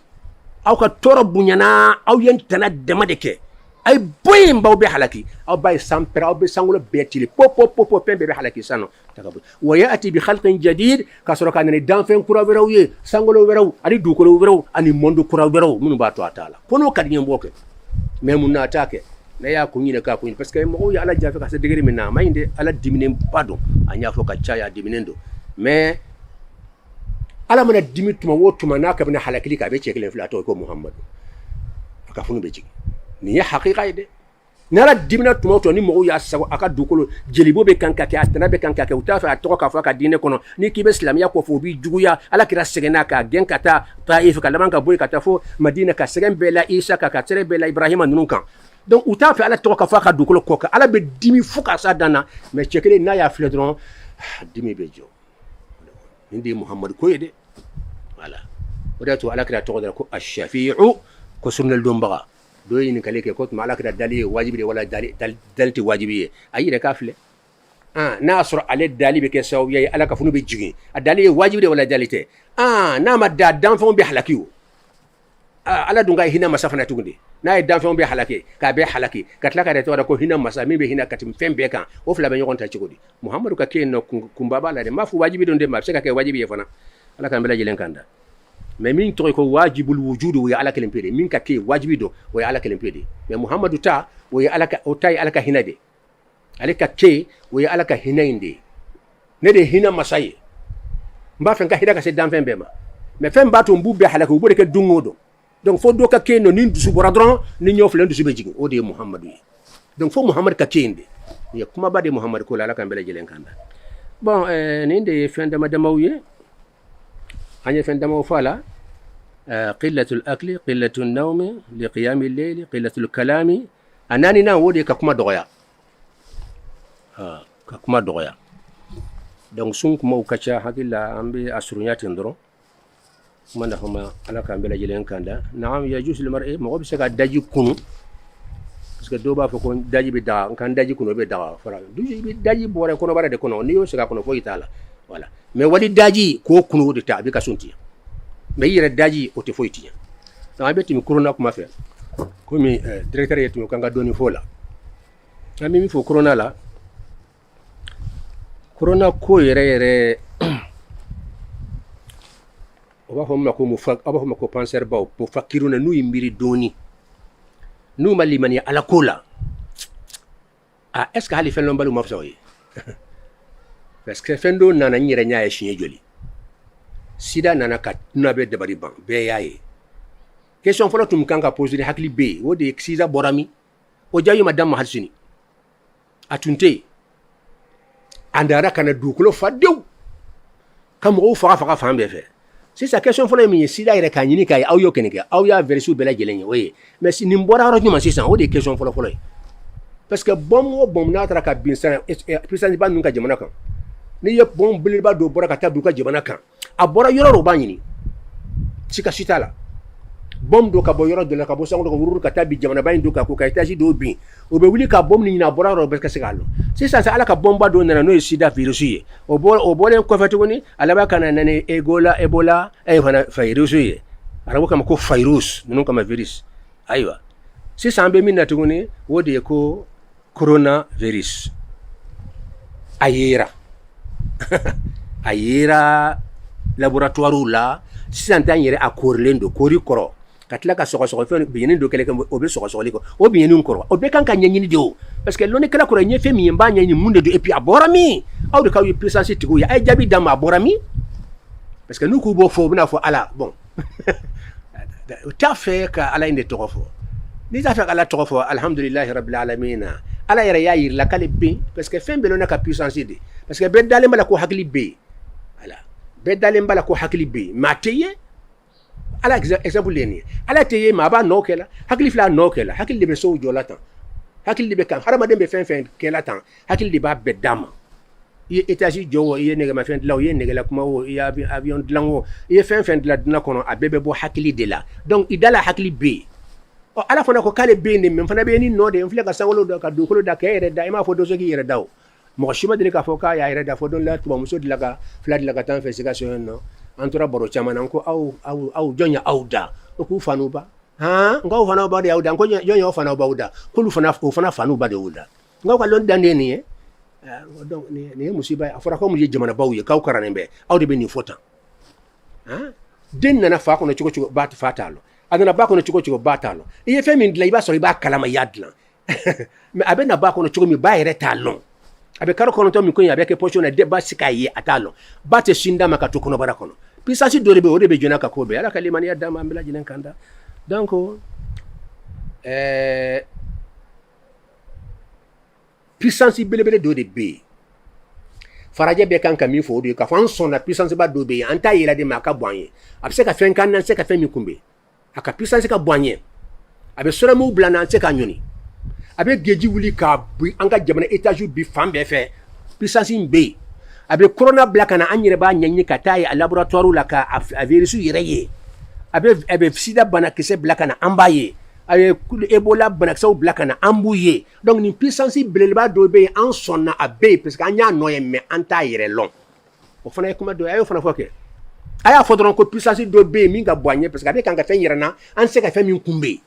aw ka tɔɔrɔ bonyana aw ye tana dama de kɛ a ye bɔ yen b'aw bɛ halaki aw b'a ye san pɛrɛ aw bɛ sankolo bɛɛ tili pop fɛn bɛɛ bɛ halaki sisan nɔ ta ka bɔ wa ya'ti bi khalqin jadid ka sɔrɔ ka na ni danfɛn kura wɛrɛw ye sankolo wɛrɛw ani dugukolo wɛrɛw ani monde kura wɛrɛw minnu b'a to a t'a la ko n'o ka di n ye n b'o kɛ mais mun na a t'a kɛ ne y'a kun ɲinɛ k'a kun ɲinɛ parce que mɔgɔw ye ala jafe ka se degré min na a ma ɲi dɛ ala diminen ba don a y'a fɔ ka caya a diminen don mais ala mana dimi tuma o tuma n'a ka bɛna halakili k'a bɛ cɛ kelen filɛ a tɔgɔ ko muhamadu a ka funu bɛ jigin nin ye haqiqa ye dɛ ni ala dimina tuma o tuma ni mɔgɔw y'a sago a ka dugukolo jelibo bɛ kan ka kɛ a tana bɛ kan ka kɛ u t'a fɛ a tɔgɔ k'a fɔ a ka diinɛ kɔnɔ n'i k'i bɛ silamɛya kɔfɛ o b'i juguya ala kira sɛgɛnna k'a gɛn ka taa taif ka laban ka bɔ yen ka taa fo madina ka sɛgɛn bɛɛ la isa ka sɛgɛn bɛɛ la ibrahima ninnu kan donc u t'a fɛ ala tɔgɔ ka fɔ a ka dugukolo kɔ kan ala bɛ dimi fo ka s'a dan na mais cɛ kelen n'a y'a filɛ dɔrɔn dimi bɛ jɔ nin de ye muhamadu ko ye dɛ voilà o de y'a to ala kira tɔgɔ dara ko ashafi'u ko surnel donbaga dɔ ye ɲininkali kɛ ko tuma ala kira dali ye wajibi de wala dali tɛ wajibi ye a y'i yɛrɛ k'a filɛ n'a y'a sɔrɔ ale dali bɛ kɛ sababuya ye ala ka funu bɛ jigin a dali ye wajibi de wala dali tɛ n'a ma da danfɛnw bɛ halaki o ala dun ka hinɛ masa fana tuguni de n'a ye danfɛnw bɛ halaki k'a bɛ halaki ka tila ka yɛrɛ tɔgɔ da ko hinɛ masa min bɛ hinɛ ka tɛmɛ fɛn bɛɛ kan o fila bɛ ɲɔgɔn ta cogo di muhamadu ka kɛ yen nɔ kunba b'a la dɛ n b'a fɔ wajibi don de ma a bɛ se ka kɛ wajibi ye fana ala k'an bɛɛ lajɛlen kan da mais min tɔgɔ ko wajibul wujudu o ye ala kelen pe de min ka kɛ wajibi don o ye ala kelen pe de mais muhamadu ta o ye ala ka o ta ye ala ka hinɛ de ale ka kɛ o ye ala ka hinɛ in de ye ne de ye hinɛ masa ye n b'a fɛ n ka hinɛ ka se danfɛn bɛɛ ma mais fɛn b'a to n b'u bɛɛ halaki u b'o de kɛ don o don donc fo dɔ ka kɛ yen nɔ ni dusu bɔra dɔrɔn ni ɲɔ filɛ n dusu bɛ jigin o de ye muhamadu ye donc fo muhamadu ka kɛ yen de nin ye kumaba de muhamadu ko la ala k'an bɛɛ lajɛlen kan da bon nin de ye fɛn dama damaw ye an ye fɛn damaw fɔ a la qillatul akli qillatul nawmi li qiyami lleyli qillatul kalami a naaninan o de ye ka kuma dɔgɔya ka kuma dɔgɔya donc sun kumaw ka ca hakili la an bɛ a surunya ten dɔrɔn kuma nafa ma ala k'an bɛɛ lajɛlen kan da naam yajuzu lilmar'i mɔgɔ bɛ se ka daji kunu parce que dɔw b'a fɔ ko daji bɛ daga n kan daji kunu o bɛ daga fara i bɛ daji bɔrɛ kɔnɔbara de kɔnɔ n'i y'o segin a kɔnɔ foyi t'a la voilà mais wali daji k'o kunu o de ta a bɛ ka sun tiɲɛ mais i yɛrɛ daji o tɛ foyi tiɲɛ donc an bɛ tɛmɛ corona kuma fɛ komi directeur ye tɛmɛ kan ka dɔɔni fɔ o la an bɛ min fɔ corona la corona ko yɛrɛ yɛrɛ o b'a fɔ min ma ko aw b'a fɔ min ma ko penseur baw mufakiruna n'u ye miiri dɔɔni n'u ma limaniya ala ko la est-ce que hali fɛn lɔnbaliw ma fisa o ye parce que fɛn dɔ nana n yɛrɛ ɲa ye siɲɛ joli sida nana ka tuna bɛ dabari ban bɛɛ y'a ye question fɔlɔ tun kan ka poser ni hakili bɛ yen o de ye sida bɔra min o jaabi ma d'a ma hali sini a tun tɛ yen a nana ka na dugukolo fa dewu ka mɔgɔw faga fan bɛɛ fɛ sisan question fɔlɔ ye min ye sida yɛrɛ k'a ɲini k'a ye aw y'o kɛnɛ kɛ aw y'a verisiw bɛɛ lajɛlen ye o ye mais nin bɔra yɔrɔ jumɛn sisan o de ye question fɔlɔ ye parce que bɔn o bɔn n'a taara ka bin sisan puissance ba ninnu ka jamana kan n'i ye bɔn belebeleba dɔ bɔra ka taa bin u ka jamana kan a bɔra yɔrɔ dɔ b'a ɲini sika si t'a la bɔn dɔ ka bɔ yɔrɔ dɔ la ka bɔ sango dɔ ka wururu ka taa bin jamanaba in dɔ kan k'o ka étage dɔw bin o bɛ wuli ka bɔn nin ɲini a bɔra yɔrɔ bɛɛ ka se k'a lɔn sisan ala ka bɔnba dɔ nana n'o ye sida virus ye o bɔlen kɔfɛ tuguni a laban ka na ni ebola fana virus ye arabu kama ko virus ninnu kama virus ayiwa sisan an bɛ min na tuguni o de ye ko coronavirus a yera a yera laboratoire la sisan t'an yɛrɛ a korilen don kori kɔrɔ ka tila ka sɔgɔsɔgɔfɛn biɲɛni dɔ kɛlɛ kɛ o bɛ sɔgɔsɔgɔli kɔ o biɲɛni kɔrɔ o bɛɛ kan ka ɲɛɲini de o parce que lɔnnikɛla kɔrɔ ɲɛ fɛn min ye n b'a ɲɛɲini mun de don et puis a bɔra min aw de k'aw ye puissance tigiw ye a ye jaabi d'a ma a bɔra min parce que n'u k'u b'o fɔ u bɛna fɔ ala bon u t'a fɛ ka ala in de tɔgɔ fɔ n'i t'a fɛ ka ala tɔgɔ fɔ alhamdulilahi rabbil alamin ala yɛrɛ y'a yirila k'ale bɛ yen parce que fɛn bɛɛ lɔnna ka puissance de parce que bɛɛ dalen b'a la ko hakili bɛ yen voilà bɛɛ dalen b'a la ko hakili bɛ yen mais a tɛ ye ala exemple de ye nin ye ala tɛ ye mais a b'a nɔ kɛ la hakili filɛ a nɔ kɛ la hakili de bɛ so jɔ la tan hakili de bɛ kan hadamaden bɛ fɛn fɛn kɛ la tan hakili de b'a bɛɛ d'a ma i ye étage jɔ o i ye nɛgɛmafɛn dilan o i ye nɛgɛla kuma o i ye avion dilan o i ye fɛn fɛn dilan dunan kɔnɔ a bɛɛ bɛ bɔ hakili de la donc i da la hakili bɛ yen ɔ ala fana ko k'ale bɛ yen de mais n fana bɛ yen ni nɔ de n filɛ ka sankolo da ka dugukolo da k'e yɛrɛ da i m'a fɔ dɔ se k'i yɛrɛ da o mɔgɔ si ma deli k'a fɔ k'a y'a yɛrɛ da fɔ don la tubabumuso dilan ka fila dilan ka taa n fɛ Sikaso yen nɔ an tora baro caman na ko aw jɔn ye aw da o k'u fanuw ba n k'aw fanaw ba de y'aw da n ko jɔn ye aw fanaw b'aw da k'olu fana o fana fanuw ba de y'u da n k'aw ka lɔnni dan de ye nin ye donc nin ye musiba ye a fɔra ko mun ye jamanabaw ye k'aw karannen bɛ aw de bɛ nin fɔ tan den nana fa kɔnɔ cogo cogo ba fa t'a lɔ a nana ba kɔnɔ cogo cogo ba t'a lɔ i ye fɛn min dilan i b'a sɔrɔ i b'a kalama i y'a dilan mais a bɛ na ba kɔnɔ cogo min ba yɛrɛ t'a lɔn a bɛ kalo kɔnɔntɔn min ko ye a bɛ kɛ poche na ba si k'a ye a t'a lɔn ba tɛ sin d'a ma ka to kɔnɔbara kɔnɔ puissance dɔ de bɛ yen o de bɛ jɔn ka ko bɛɛ ala ka limaniya d'a ma an bɛɛ lajɛlen kan da donc puissance belebele dɔ de bɛ yen farajɛ bɛɛ kan ka min fɔ o de ye k'a fɔ an sɔnna puissance ba dɔ bɛ yen an t'a yira de ma a ka bɔ an ye a bɛ se ka fɛn k'an na an tɛ se ka fɛn min kunbɛn a ka puissance ka bɔ an ye a bɛ sɔrɔmuw bila an na an tɛ se k'a ɲɔni a bɛ geji wuli k'a bi an ka jamana étage bi fan bɛɛ fɛ puissance in bɛ yen a bɛ corona bila ka na an yɛrɛ b'a ɲɛɲini ka taa ye a laboratoire la ka a virus yɛrɛ ye a bɛ sida banakisɛ bila ka na an b'a ye a bɛ ebola banakisɛw bila ka na an b'u ye donc nin puissance belebeleba dɔ bɛ yen an sɔnna a bɛ yen parce que an y'a nɔ ye mais an t'a yɛrɛ lɔn o fana ye kuma dɔ ye a y'o fana fɔ kɛ a y'a fɔ dɔrɔn ko puissance dɔ bɛ yen min ka bon an ye parce que a bɛ kan ka fɛn yɛrɛ na an tɛ se ka fɛn min kunbɛn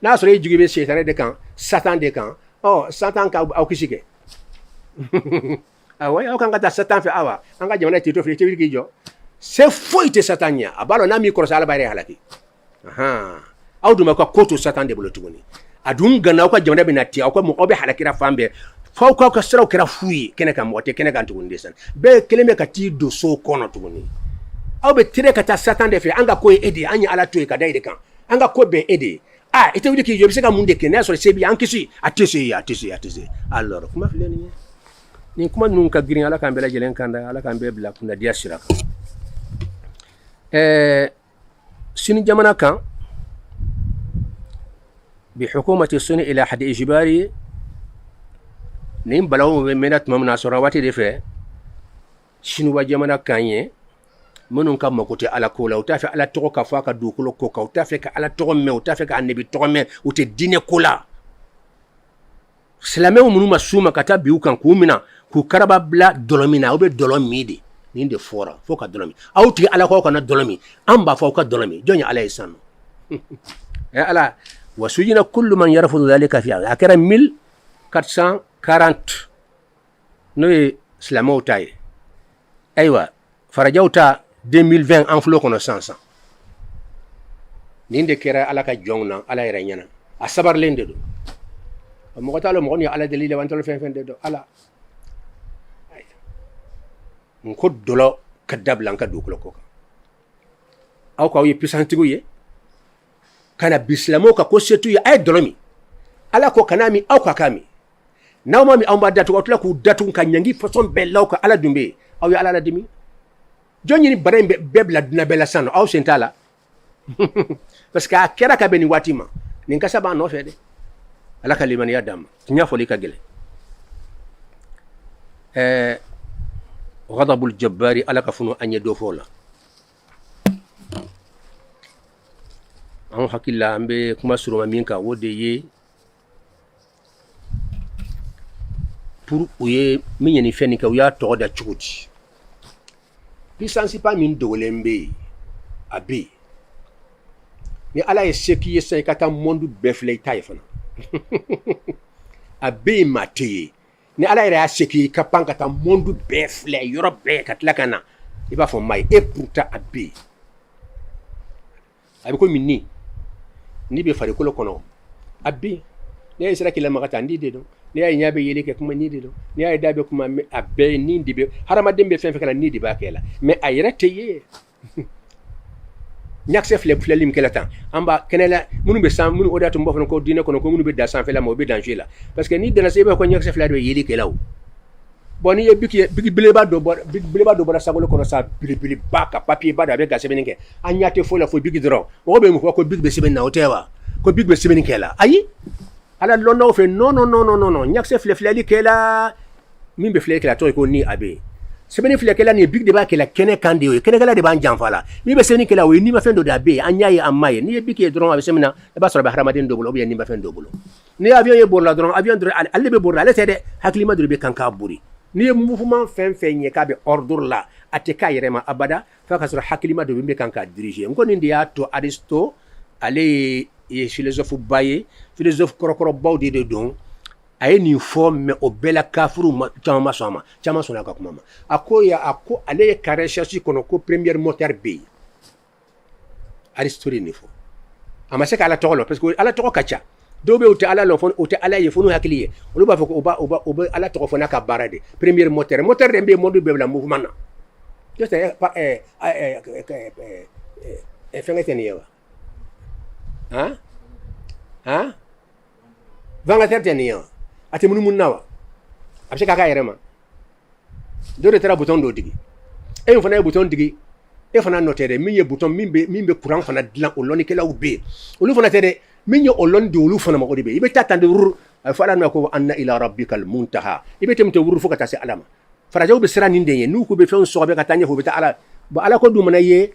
n'a y'a sɔrɔ e jigi bɛ sɛtanɛ de kan satan de kan satan ka aw kisi kɛ awɔ aw kan ka taa satan fɛ awa an ka jamana tɛ to filɛ i tɛ wuli k'i jɔ se foyi tɛ satan ɲɛ a b'a dɔn n'a m'i kɔlɔsi ala b'a yɛrɛ halaki aw dun b'aw ka ko to satan de bolo tuguni a dun gana aw ka jamana bɛ na ten aw ka mɔgɔw bɛ halakira fan bɛɛ f'aw k'aw ka siraw kɛra fu ye kɛnɛ kan mɔgɔ tɛ kɛnɛ kan tuguni de san bɛɛ kelen bɛ ka t'i don so kɔnɔ tuguni aw bɛ tere ka taa satan de fɛ an ka ko ye e de ye an ye ala to ye ka da e de kan an ka ko bɛn e de ye i tɛ wuli k'i jɔ i bɛ se ka mun de kɛ n'a sɔrɔ se b'i an kisi a tɛ se a tɛ se a tɛ se alors kuma filɛ nin ye nin kuma ninnu ka girin ala k'an bɛɛ lajɛlen kan da ala k'an bɛɛ bila kunnadiya sira kan sini jamana kan بحكومة الصين إلى حد إجباري نيم بلاو منات ممنا سراواتي دفع شنو جمانا كانيه منون كم مكوتي على كولا وتافي على توكو كفاكا دوكولو كوكا وتافي على توغمي وتافي على النبي توغمي وتديني كولا سلامي ومنو مسوما كتا بيوكان كومينا كو كربا بلا دولومينا وبي دولومي دي نين دي فورا فوكا دولومي أو تي على كوكا نا دولومي أمبا فوكا دولومي جوني على إسانو يا على وسجن كل من يرفض ذلك في هكذا 1440 نوي سلامو تاي ايوا فرجاوتا 2020 انفلو كونو 500 nin de kɛra ala ka jɔnw na ala yɛrɛ ɲɛna a sabarilen de don mɔgɔ t'a lɔ mɔgɔ ni ala deli lawantɔlɔ fɛn fɛn de don ala n ko dɔlɔ ka dabila n ka dugukolo ko kan aw k'aw ye pisantigiw ye ka na bi silamɛw ka ko setu ye a ye dɔlɔ min ala ko kana min aw ka k'a min n'aw ma min aw b'a datugu aw tila k'u datugu ka ɲangi fasɔn bɛɛ la aw ka ala dun bɛ yen aw ye ala ladimi jɔn ɲini bana in bɛɛ bila dunan bɛɛ la sisan nɔ aw sen t'a la parce que a kɛra ka bɛn nin waati ma nin kasa b'a nɔfɛ dɛ ala ka limaniya d'an ma tiɲɛ fɔli ka gɛlɛn ghadabul jabbari ala ka funu an ye dɔ fɔ o la an hakili la an bɛ kuma suruma min kan o de ye pour u ye min ye nin fɛn nin kɛ u y'a tɔgɔ da cogo di puissance pas min dogolen bɛ yen a bɛ yen ni ala ye se k'i ye sisan i ka taa monde bɛɛ filɛ i ta ye fana a bɛ yen maa tɛ ye ni ala yɛrɛ y'a se k'i ye i ka pan ka taa monde bɛɛ filɛ yɔrɔ bɛɛ ka tila ka na i b'a fɔ maa ye et pourtant a bɛ yen a bɛ komi ni bɛ farikolo kɔnɔ a bɛ yen ni y'a sera k'i lamaga ta ni de don ni y'a ye ɲɛ bɛ yeli kɛ kuma ni de don ni y'a ye da bɛ kuma a bɛɛ ye ni de bɛ hadamaden bɛ fɛn fɛn kɛ la ni de b'a kɛ la mais a yɛrɛ tɛ ye ɲakisɛ filɛli min kɛla tan an b'a kɛnɛ la minnu bɛ san minnu o de y'a to n b'a fɔ ko diinɛ kɔnɔ ko minnu bɛ dan sanfɛla ma o bɛ dan su la parce que n'i danna se i b'a fɔ ko ɲakisɛ fila de bɛ yeli kɛ la o bon n'i ye bigi belebeleba dɔ bɔra sagolo kɔnɔ sa belebeleba ka papier ba dɔ a bɛ ka sɛbɛnni kɛ an ɲɛ tɛ foyi la fo bigi dɔrɔn mɔgɔ bɛ mun fɔ ko bigi bɛ sɛbɛnni na o tɛ wa ko bigi bɛ sɛbɛnni kɛ la ayi ala lɔndaw fɛ non ɲakisɛ filɛli kɛ la min bɛ filɛ kɛ la tɔgɔ ye ko ni a bɛ yen sɛbɛnni filɛ kɛla nin ye bigi de b'a kɛ la kɛnɛ kan de ye kɛnɛkɛla de b'an janfa la min bɛ sɛbɛnni kɛ la o ye nimafɛn dɔ de a bɛ yen an y'a ye an ma ye n'i ye bigi ye dɔrɔn a bɛ sɛbɛnni na i b'a sɔrɔ a bɛ hadamaden dɔ bolo ou bien nimafɛn dɔ bolo ni avion ye borila dɔrɔn avion dɔrɔn ale bɛ bori ale tɛ dɛ hakilima dɔ de bɛ kan k'a bori n'i ye mouvement fɛn fɛn ɲɛ k'a bɛ ordre la a tɛ k'a yɛrɛ ma abada f'a ka sɔrɔ hakilima dɔ bɛ kan k'a diriger n ko nin de y'a to Aristo ale ye philosophe ba ye philosophe kɔrɔkɔrɔbaw de don a ye nin fɔ mais o bɛɛ la kafuru caman ma sɔn a ma caman sɔnna a ka kuma ma a ko ale ye ka recherche kɔnɔ ko première moteur bɛ yen Aristo de nin fɔ a ma se ka ala tɔgɔ lɔ parce que ala tɔgɔ ka ca dɔw bɛ u tɛ ala lɔ fɔ u tɛ ala ye fo n'u hakili ye olu b'a fɔ ko o bɛ ala tɔgɔ fɔ n'a ka baara de première moteur de bɛ yen monde bɛɛ bila mouvement na just fɛnkɛ tɛ nin ye wa ventilateur tɛ nin ye wa a tɛ munumunu na wa a bɛ se k'a k'a yɛrɛ ma dɔ de taara bouton dɔ digi e min fana ye bouton digi e fana nɔ tɛ dɛ min ye bouton min bɛ courant fana dilan o lɔnnikɛlaw bɛ yen olu fana tɛ dɛ min ye o lɔnni di olu fana ma o de bɛ yen i bɛ taa tan de wuru a bɛ fɔ ala ma ko anna ila rabbikal muntaha i bɛ tɛmɛ wuru fo ka taa se ala ma farajɛw bɛ siran nin de ye n'u ko bɛ fɛnw sɔgɔ bɛ ka taa ɲɛfɛ u bɛ taa ala bon ala ko dun mana ye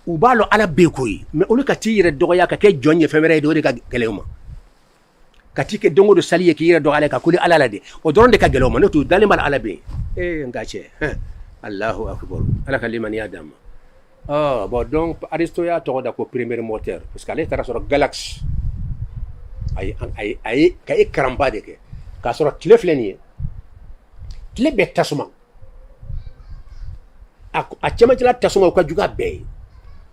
u b'a lɔn ala bɛ koyi mais olu ka t'i yɛrɛ dɔgɔya ka kɛ jɔn ye fɛn wɛrɛ ye de o de ka gɛlɛn u ma ka t'i kɛ don o don sali ye k'i yɛrɛ dɔgɔya ka kuli ala la de o dɔrɔn de ka gɛlɛn u ma n'o tɛ u dalen b'a la ala bɛ yen n ka cɛ Allahu akbar ala ka limaniya d'an ma bon donc Aristo y'a tɔgɔ da ko premier moteur parce que ale taara sɔrɔ galaxie a ye ka e karanba de kɛ k'a sɔrɔ tile filɛ nin ye tile bɛɛ tasuma a cɛmancɛla tasuma o ka jugu a bɛɛ ye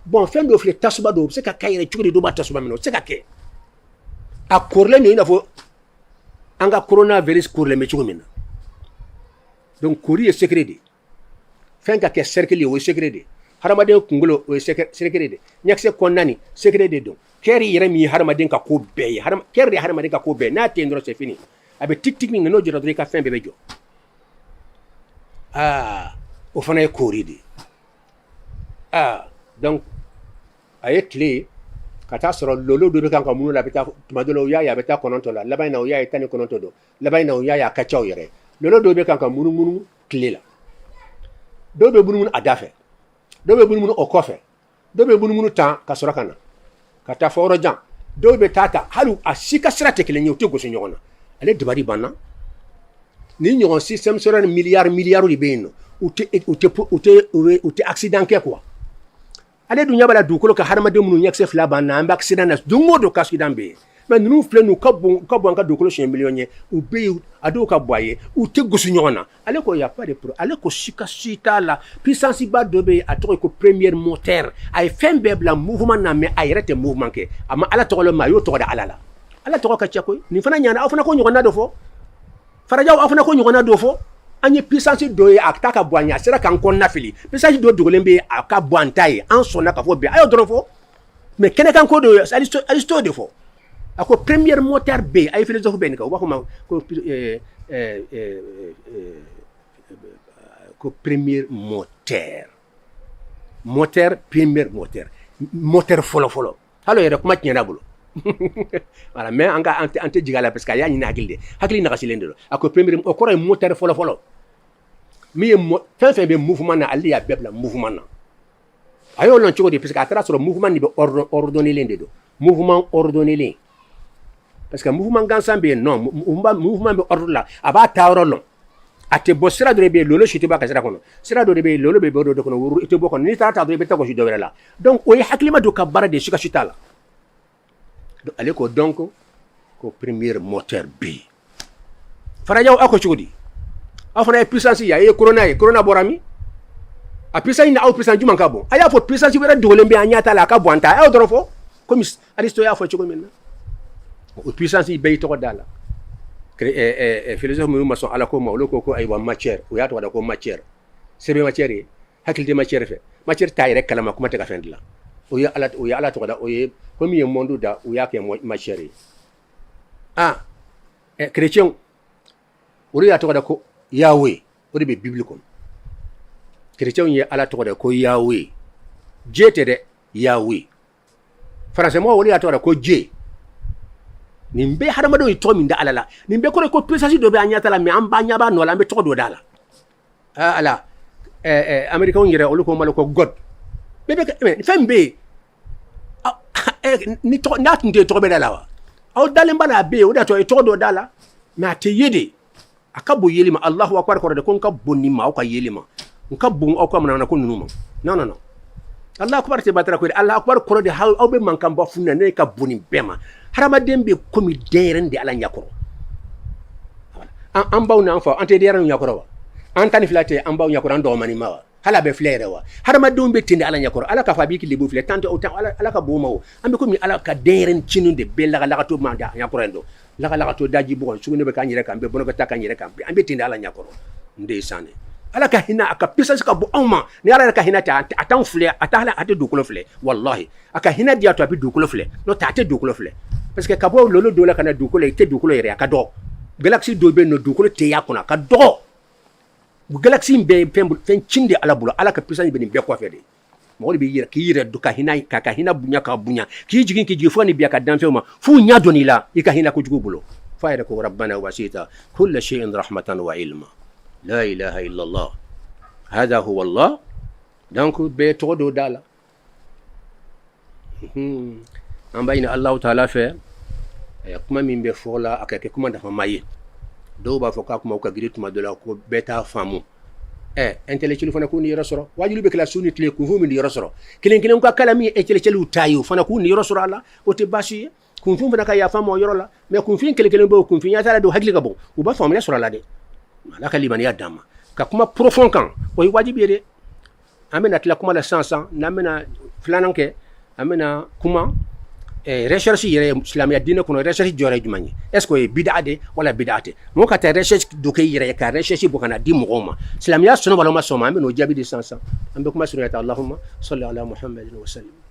bon fɛn dɔ filɛ tasuma dɔ o bɛ se ka k'a yɛrɛ cogo di dɔ b'a tasuma minɛ o tɛ se ka kɛ a korilen don i n'a fɔ an ka coronavirus korilen bɛ cogo min na donc kori ye secret de fɛn ka kɛ cercle ye o ye secret de hadamaden kunkolo o ye secret de ɲakisɛ kɔnɔna nin secret de don kɛri yɛrɛ min ye hadamaden ka ko bɛɛ ye kɛri de ye hadamaden ka ko bɛɛ n'a tɛ yen dɔrɔn c'est fini a bɛ tic min n'o jɔra dɔrɔn i ka fɛn bɛɛ bɛ jɔ o fana ye kori de donc a ye tile ka taa sɔrɔ lolo dɔ bɛ kan ka mun la a bɛ taa tuma dɔ la o y'a ye a bɛ taa 9 la laban in na o y'a ye 19 don laban in na o y'a ye a ka ca o yɛrɛ lolo dɔ bɛ kan ka munumunu tile la dɔw bɛ munumunu a da fɛ dɔw bɛ munumunu o kɔfɛ dɔw bɛ munumunu tan ka sɔrɔ ka na ka taa fɔ yɔrɔ jan dɔw bɛ taa ta hali a si ka sira tɛ kelen ye u tɛ gosi ɲɔgɔn na ale dabali banna ni ɲɔgɔn système solaire miliyari de bɛ yen nɔ u tɛ accident kɛ quoi ale dun ɲɛ b'a la dugukolo ka hadamaden minnu ɲɛkisɛ fila b'an na an bɛ accident na don o don accident bɛ yen mais nous filɛ nous ka bon an ka dugukolo siɲɛ miliyɔn ye u bɛ yen a dɔw ka bɔ a ye u tɛ gosi ɲɔgɔn na ale ko y a pas de problème ale ko sika si t'a la puissance ba dɔ bɛ yen a tɔgɔ ye ko premier moteur a ye fɛn bɛɛ bila mouvement na mais a yɛrɛ tɛ mouvement kɛ a ma ala tɔgɔ la mais a y'o tɔgɔ da ala la ala tɔgɔ ka ca koyi nin fana ɲana aw fana ko ɲɔgɔnna dɔ fɔ farajaw aw fana ko ɲɔgɔnna dɔ fɔ an ye puissance dɔ ye a ta ka bɔ an ye a sera k'an kɔnɔna fili puissance dɔ dogolen bɛ yen a ka bɔ an ta ye an sɔnna ka fɔ bi a y'o dɔrɔn fɔ mais kɛnɛkan ko dɔ Aristote de fɔ a ko premier moteur bɛ yen a ye philosophe bɛ nin kan u b'a fɔ ma ko premier moteur premier moteur fɔlɔ hali yɛrɛ kuma tiɲɛna bolo voilà mais an tɛ jigin a la parce que a y'a ɲini hakili de hakili nagasilen de don a ko premier o kɔrɔ ye moteur fɔlɔ min ye fɛn fɛn bɛ mouvement na ale de y'a bɛɛ bila mouvement na a y'o lɔn cogo di parce que a taara sɔrɔ mouvement de bɛ ordonné len de don mouvement ordonné len parce que mouvement gansan bɛ yen non mouvement bɛ ordre la a b'a taa yɔrɔ lɔn a tɛ bɔ sira dɔ de bɛ yen lolo si tɛ bɔ a ka sira kɔnɔ sira dɔ de bɛ yen lolo bɛ bɔ dɔ de kɔnɔ woro i tɛ bɔ kɔnɔ n'i taara ta dɔrɔn i bɛ taa gosi dɔ wɛrɛ la donc o ye hakilima dɔ ka baara de ye sika si t'a la ale ko donc ko premier moteur bɛ yen farajaw aw ko cogo di aw fana ye puissance ye a ye corona bɔra min a puissance ni aw puissance jumɛn ka bon a y'a fɔ puissance wɛrɛ dogolen bɛ an ɲɛ t'a la a ka bɔ an ta a y'o dɔrɔn fɔ komi Aristote y'a fɔ cogo min na o puissance bɛɛ y'i tɔgɔ da la philosophe minnu ma sɔn ala ko ma olu ko ayiwa matière o y'a tɔgɔ da ko matière sɛbɛn matière ye hakili tɛ matière fɛ matière t'a yɛrɛ kalama kuma tɛ ka fɛn dilan o ye ala tɔgɔ da o ye ko min ye monde da u y'a kɛ matière ye chrétien olu y'a tɔgɔ da ko Yahweh o de bɛ bible kɔnɔ chrétien ye ala tɔgɔ da ko Yahweh Dieu tɛ dɛ Yahweh français mɔgɔw olu y'a tɔgɔ da ko Dieu nin bɛɛ hadamadenw ye tɔgɔ min da ala la nin bɛɛ kɔrɔ ko puissance dɔ bɛ an ɲɛta la mais an b'a ɲɛ b'a nɔ la an bɛ tɔgɔ dɔ da la ala américains yɛrɛ olu ko malo ko God fɛn bɛ yen n'a tun tɛ tɔgɔ bɛ da la wa aw dalen ba la a bɛ yen o de y'a to a ye tɔgɔ dɔ da la mais a tɛ ye de a ka bon yeli ma Allahu akbar kɔrɔ de ko n ka bon nin ma aw ka yeli ma n ka bon aw ka manamana ko ninnu ma non Allahu akbar tɛ batara ko Allahu akbar kɔrɔ de aw bɛ mankan bɔ funu na ne ka bon nin bɛɛ ma hadamaden bɛ komi denyɛrɛnin de ala ɲɛkɔrɔ an baw n'an faw an tɛ denyɛrɛnin ɲɛkɔrɔ wa an tan ni fila tɛ an baw ɲɛkɔrɔ an dɔgɔmanin ma wa hali a bɛ filɛ yɛrɛ wa hadamadenw bɛ ten de ala ɲɛkɔrɔ ala k'a fɔ a b'i k'i lebu filɛ tant o ala ka bon ma o an bɛ komi ala ka denyɛrɛnin cinu de bɛɛ lagalagatɔ ma da ɲɛkɔrɔ yen dɔn lagalagatɔ daji bɔgɔ sugunɛ bɛ k'an yɛrɛ kan bɛɛ bɔnɔ bɛ taa k'an yɛrɛ kan an bɛ ten de ala ɲɛkɔrɔ n de ye san dɛ ala ka hinɛ a ka puissance ka bon anw ma ni ala yɛrɛ ka hinɛ tɛ a t'anw filɛ a tɛ dugukolo filɛ wallahi a ka hinɛ di a to a bɛ dugukolo filɛ n'o tɛ a tɛ dugukolo filɛ parce que ka bɔ lolo dɔ la ka na dugukolo i tɛ dugukolo yɛrɛ a ka dɔgɔ galaxy dɔ bɛ yen nɔ dugukolo tɛ y'a kɔnɔ a ka dɔgɔ galaxy in bɛɛ ye fɛn cin de ala bolo ala ka puissance bɛ nin bɛɛ kɔfɛ de mɔgɔ de bɛ yɛrɛ k'i yɛrɛ ka hinɛ bonya ka bonya k'i jigin fo ni bi a ka danfɛnw ma f'u ɲɛ dɔn i la i ka hinɛ kojugu bolo f'a yɛrɛ ko rabbana wasita kulla shay'in rahmatan wa ilma la ilaha illallah hada huwa allah donc bɛɛ tɔgɔ dɔ da la an b'a ɲini Allahu taala fɛ kuma min bɛ fɔ la a ka kɛ kuma nafama ye dɔw b'a fɔ k'a kuma ka girin tuma dɔ la ko bɛɛ t'a faamu intellectuel fana k'u ni yɔrɔ sɔrɔ wajibi bɛ kɛla su ni tile kunfin min ni yɔrɔ sɔrɔ kelen ka kala min ye intellectuel ta ye o fana k'u ni yɔrɔ sɔrɔ a la o tɛ baasi ye kunfin fana ka yafa ma o yɔrɔ la mais kunfin kelen bɛ o kunfin ya taara don hakili ka bon u b'a faamuya sɔrɔ a la dɛ ala ka limaniya d'an ma ka kuma profond kan o ye wajibi ye dɛ an bɛna tila kuma la sisan n'an bɛna filanan kɛ an bɛna kuma recherche yɛrɛ silamɛya diinɛ kɔnɔ recherche jɔyɔrɔ ye jumɛn ye est ce que o ye bid'a de wala bid'a tɛ mɔgɔ ka taa recherche dɔ kɛ i yɛrɛ ye ka recherche bɔ ka na di mɔgɔw ma silamɛya sɔnna wala ma sɔn ma an bɛna o jaabi de sisan an bɛ kuma surunya ta Allahumma salli ala Muhammadin wa sallim